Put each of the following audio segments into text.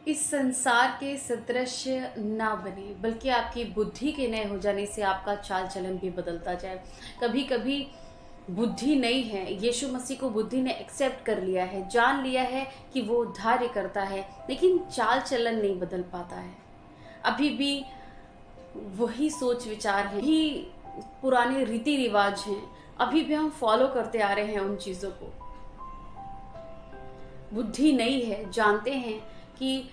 इस संसार के सदृश्य ना बने, बल्कि आपकी बुद्धि के नए हो जाने से आपका चाल चलन भी बदलता जाए। कभी कभी बुद्धि नहीं है, यीशु मसीह को बुद्धि ने एक्सेप्ट कर लिया है, जान लिया है कि वो उद्धार करता है, लेकिन चाल चलन नहीं बदल पाता है। अभी भी वही सोच विचार है, वही पुराने रीति रिवाज हैं, अभी भी हम फॉलो करते आ रहे हैं उन चीज़ों को। बुद्धि नहीं है, जानते हैं कि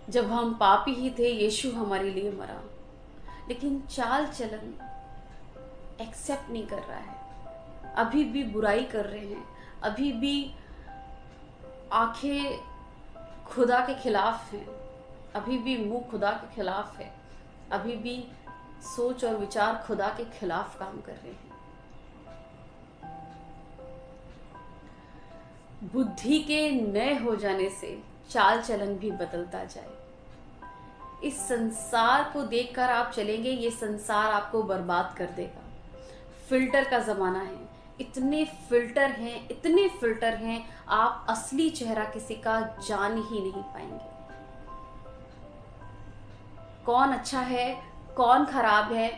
जब हम पापी ही थे यीशु हमारे लिए मरा, लेकिन चाल चलन एक्सेप्ट नहीं कर रहा है, अभी भी बुराई कर रहे हैं, अभी भी आंखें खुदा के खिलाफ हैं, अभी भी मुंह खुदा के खिलाफ है, अभी भी सोच और विचार खुदा के खिलाफ काम कर रहे हैं। बुद्धि के नए हो जाने से चाल चलन भी बदलता जाए। इस संसार को देखकर आप चलेंगे, ये संसार आपको बर्बाद कर देगा। फिल्टर का ज़माना है, इतने फिल्टर हैं, इतने फिल्टर हैं, आप असली चेहरा किसी का जान ही नहीं पाएंगे। कौन अच्छा है, कौन खराब है,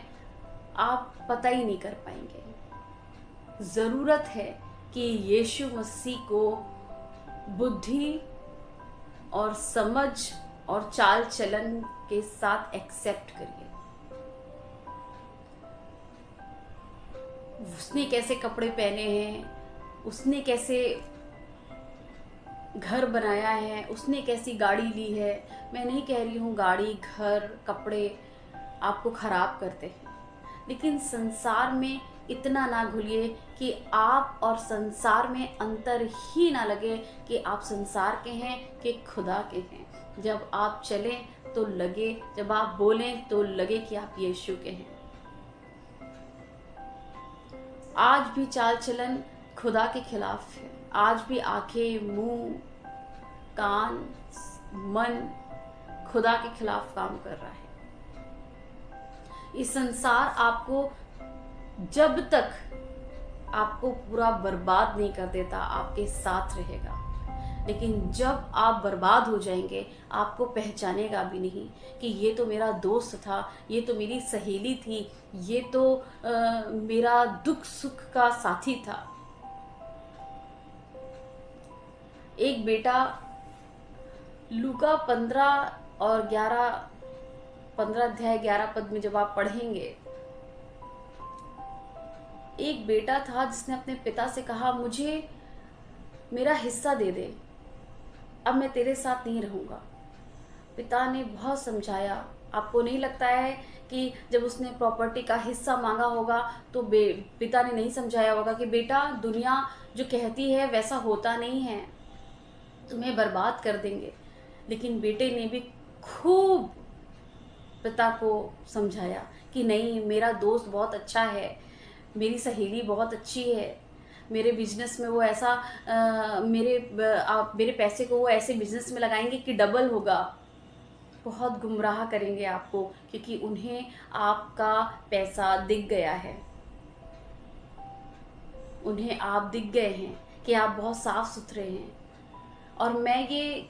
आप पता ही नहीं कर पाएंगे। ज़रूरत है कि यीशु मसीह को बुद्धि और समझ और चाल चलन के साथ एक्सेप्ट करिए। उसने कैसे कपड़े पहने हैं, उसने कैसे घर बनाया है, उसने कैसी गाड़ी ली है। मैं नहीं कह रही हूँ गाड़ी, घर, कपड़े आपको खराब करते हैं, लेकिन संसार में इतना ना घुलिए कि आप और संसार में अंतर ही ना लगे कि आप संसार के हैं कि खुदा के हैं। जब आप चलें तो लगे, जब आप बोलें तो लगे कि आप यीशु के हैं। आज भी चाल चलन खुदा के खिलाफ है, आज भी आंखें, मुंह, कान, मन खुदा के खिलाफ काम कर रहा है। इस संसार आपको जब तक आपको पूरा बर्बाद नहीं कर देता आपके साथ रहेगा, लेकिन जब आप बर्बाद हो जाएंगे आपको पहचानेगा भी नहीं कि ये तो मेरा दोस्त था, ये तो मेरी सहेली थी, ये तो मेरा दुख सुख का साथी था। एक बेटा, लूका 15 और 15 अध्याय 11 पद में जब आप पढ़ेंगे, एक बेटा था जिसने अपने पिता से कहा, मुझे मेरा हिस्सा दे दे, अब मैं तेरे साथ नहीं रहूँगा। पिता ने बहुत समझाया। आपको नहीं लगता है कि जब उसने प्रॉपर्टी का हिस्सा मांगा होगा तो पिता ने नहीं समझाया होगा कि बेटा, दुनिया जो कहती है वैसा होता नहीं है, तुम्हें बर्बाद कर देंगे। लेकिन बेटे ने भी खूब पिता को समझाया कि नहीं, मेरा दोस्त बहुत अच्छा है, मेरी सहेली बहुत अच्छी है, मेरे बिजनेस में वो ऐसा मेरे पैसे को वो ऐसे बिजनेस में लगाएंगे कि डबल होगा। बहुत गुमराह करेंगे आपको, क्योंकि उन्हें आपका पैसा दिख गया है, उन्हें आप दिख गए हैं कि आप बहुत साफ सुथरे हैं। और मैं ये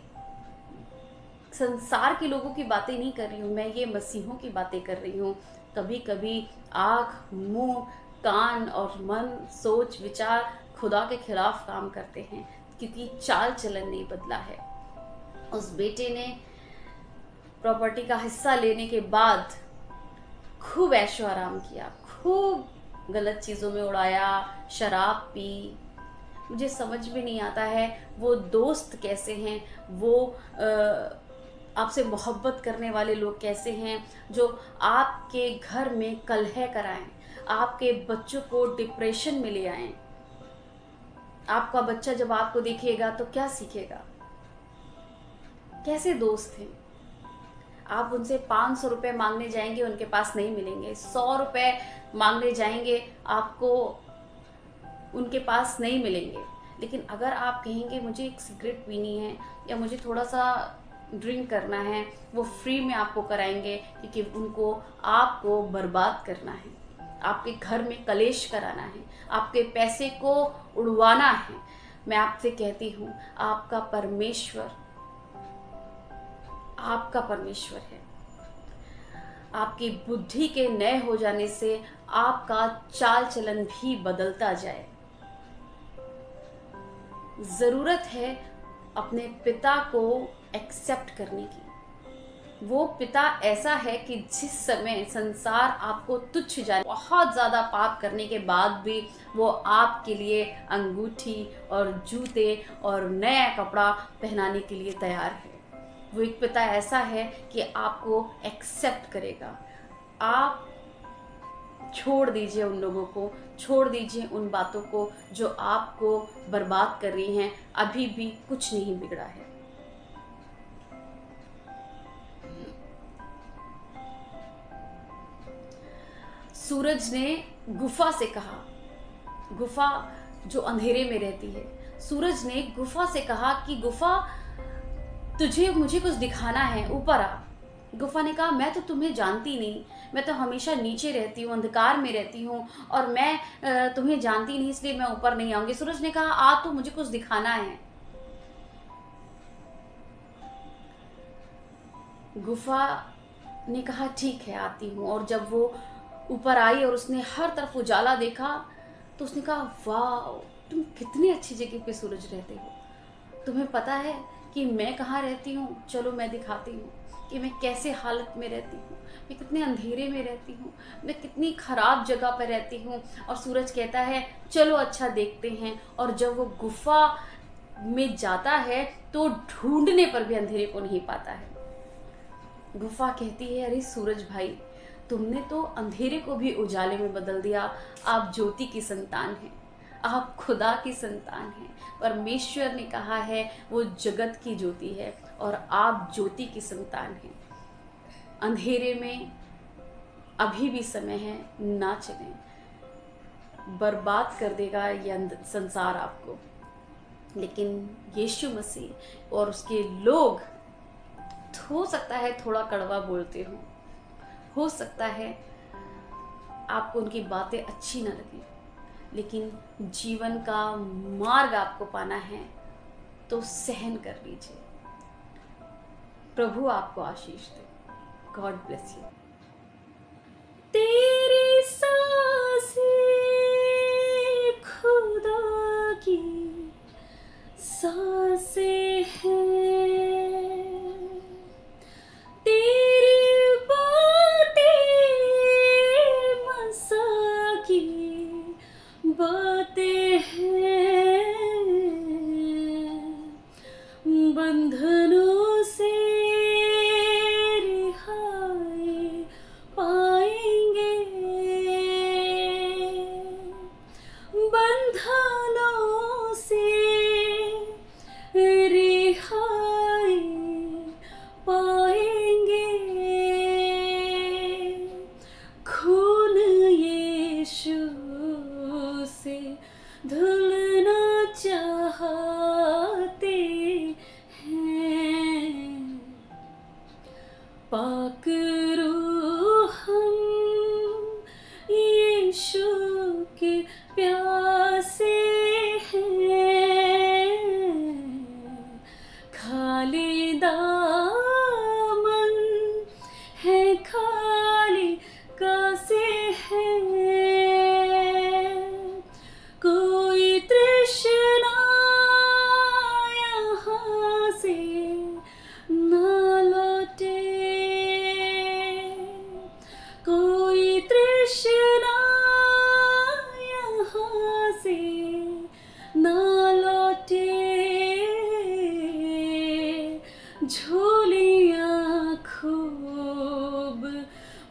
संसार के लोगों की बातें नहीं कर रही हूँ, मैं ये मसीहों की बातें कर रही हूँ। कभी कभी आँख, मुंह, कान और मन, सोच विचार खुदा के खिलाफ काम करते हैं, क्योंकि चाल चलन नहीं बदला है। उस बेटे ने प्रॉपर्टी का हिस्सा लेने के बाद खूब ऐशो आराम किया, खूब गलत चीज़ों में उड़ाया, शराब पी। मुझे समझ में नहीं आता है वो दोस्त कैसे हैं, वो आपसे मोहब्बत करने वाले लोग कैसे हैं जो आपके घर में कलह कराएं, आपके बच्चों को डिप्रेशन में ले आएं। आपका बच्चा जब आपको देखेगा तो क्या सीखेगा? कैसे दोस्त हैं? आप उनसे 500 रुपये मांगने जाएंगे, उनके पास नहीं मिलेंगे। 100 रुपये मांगने जाएंगे, आपको उनके पास नहीं मिलेंगे। लेकिन अगर आप कहेंगे मुझे एक सिगरेट पीनी है या मुझे थोड़ा सा ड्रिंक करना है, वो फ्री में आपको कराएंगे, क्योंकि उनको आपको बर्बाद करना है, आपके घर में कलेश कराना है, आपके पैसे को उड़वाना है। मैं आपसे कहती हूँ, आपका परमेश्वर आपका परमेश्वर है। आपकी बुद्धि के नए हो जाने से आपका चाल चलन भी बदलता जाए। ज़रूरत है अपने पिता को एक्सेप्ट करने की। वो पिता ऐसा है कि जिस समय संसार आपको तुच्छ जाने, बहुत ज़्यादा पाप करने के बाद भी वो आपके लिए अंगूठी और जूते और नया कपड़ा पहनाने के लिए तैयार है। वो एक पिता ऐसा है कि आपको एक्सेप्ट करेगा। आप छोड़ दीजिए उन लोगों को, छोड़ दीजिए उन बातों को जो आपको बर्बाद कर रही हैं। अभी भी कुछ नहीं बिगड़ा है। सूरज ने गुफा से कहा, गुफा जो अंधेरे में रहती है, सूरज ने गुफा से कहा कि गुफा तुझे मुझे कुछ दिखाना है, ऊपर आ। गुफा ने कहा मैं तो तुम्हें जानती नहीं, मैं तो हमेशा नीचे रहती हूँ, अंधकार में रहती हूँ और मैं तुम्हें जानती नहीं, इसलिए मैं ऊपर नहीं आऊंगी। सूरज ने कहा आ तो मुझे कुछ दिखाना है। गुफा ने कहा ठीक है आती हूँ। और जब वो ऊपर आई और उसने हर तरफ उजाला देखा तो उसने कहा वाह तुम कितनी अच्छी जगह पे सूरज रहते हो। तुम्हें पता है कि मैं कहाँ रहती हूँ? चलो मैं दिखाती हूँ कि मैं कैसे हालत में रहती हूँ, मैं कितने अंधेरे में रहती हूँ, मैं कितनी ख़राब जगह पर रहती हूँ। और सूरज कहता है चलो अच्छा देखते हैं। और जब वो गुफा में जाता है तो ढूंढने पर भी अंधेरे को नहीं पाता है। गुफा कहती है अरे सूरज भाई, तुमने तो अंधेरे को भी उजाले में बदल दिया। आप ज्योति की संतान हैं, आप खुदा की संतान हैं। परमेश्वर ने कहा है वो जगत की ज्योति है और आप ज्योति की संतान हैं। अंधेरे में अभी भी समय है, ना चलें, बर्बाद कर देगा ये संसार आपको। लेकिन यीशु मसीह और उसके लोग, हो सकता है थोड़ा कड़वा बोलते हो सकता है आपको उनकी बातें अच्छी न लगें, लेकिन जीवन का मार्ग आपको पाना है तो सहन कर लीजिए। प्रभु आपको आशीष दे। God bless you. तेरी सांसें खुदा की सांसें हैं, तेरी बातें मसा की बातें हैं। बंधनों से रिहाई पाएंगे, बंधनों से रिहाई पाएंगे। खून यीशु से धुलना चाहते हैं, पाक रूह हम यीशु के प्यासे हैं। खाली दामन है, खाली कासे हैं, कोई तृष्णा यहाँ से ना लौटे, कोई तृष्णा यहाँ से ना लौटे। झोलियाँ खूब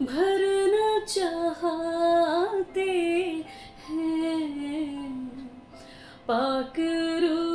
भरना चाहते हैं, पाक रूह